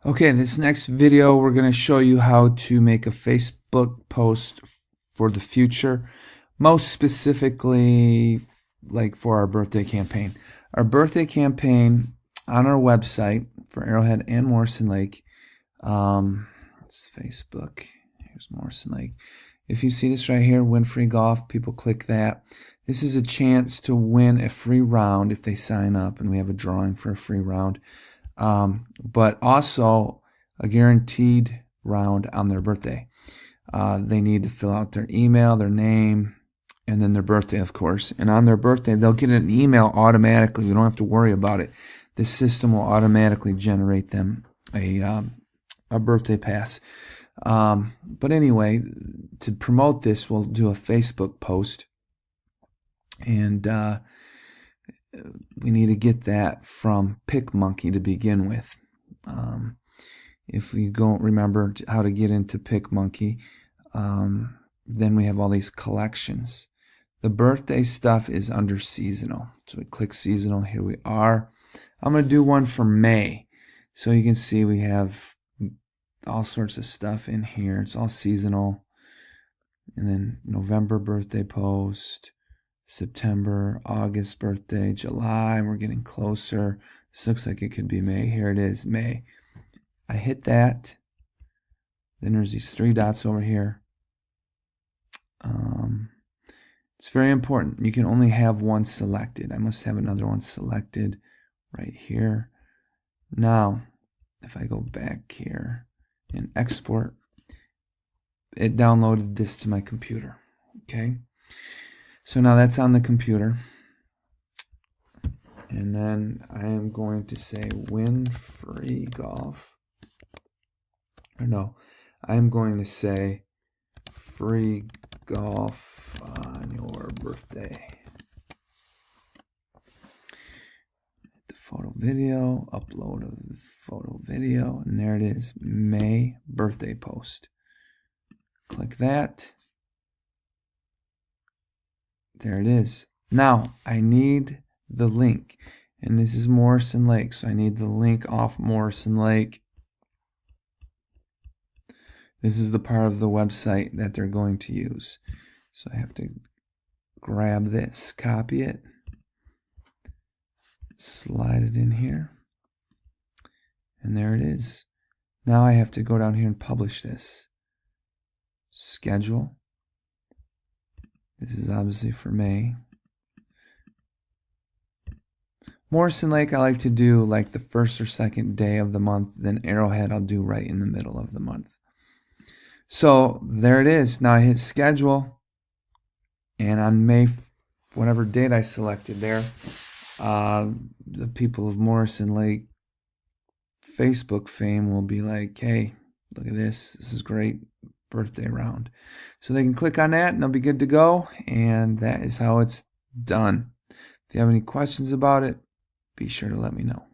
Okay, in this next video, we're going to show you how to make a Facebook post for the future, most specifically, like for our birthday campaign. Our birthday campaign on our website for Arrowhead and Morrison Lake, it's Facebook. Here's Morrison Lake. If you see this right here, win free golf, people click that. This is a chance to win a free round if they sign up, and we have a drawing for a free round. But also a guaranteed round on their birthday. They need to fill out their email, their name, and then their birthday, of course. And on their birthday, they'll get an email automatically. You don't have to worry about it. The system will automatically generate them a birthday pass. But anyway, to promote this, we'll do a Facebook post. And we need to get that from PicMonkey to begin with. If you don't remember how to get into PicMonkey, then we have all these collections. The birthday stuff is under seasonal. So we click seasonal. Here we are. I'm going to do one for May. So you can see we have all sorts of stuff in here. It's all seasonal. And then November birthday post, September, August birthday, July. We're getting closer. This looks like it could be May. Here it is, May. I hit that. Then there's these three dots over here. It's very important. You can only have one selected. I must have another one selected right here. Now, if I go back here and export, it downloaded this to my computer. Okay. So now that's on the computer. And then I am going to say win free golf. Or no, I'm going to say free golf on your birthday. The photo video, upload a photo video, and there it is, May birthday post. Click that. There it is. Now, I need the link. And this is Morrison Lake, so I need the link off Morrison Lake. This is the part of the website that they're going to use. So I have to grab this, copy it, slide it in here, and there it is. Now I have to go down here and publish this. Schedule. This is obviously for May. Morrison Lake I like to do like the first or second day of the month. Then Arrowhead I'll do right in the middle of the month. So there it is. Now I hit schedule. And on May, whatever date I selected there, the people of Morrison Lake Facebook fame will be like, hey, look at this. This is great. Birthday round. So they can click on that and they'll be good to go. And that is how it's done. If you have any questions about it, be sure to let me know.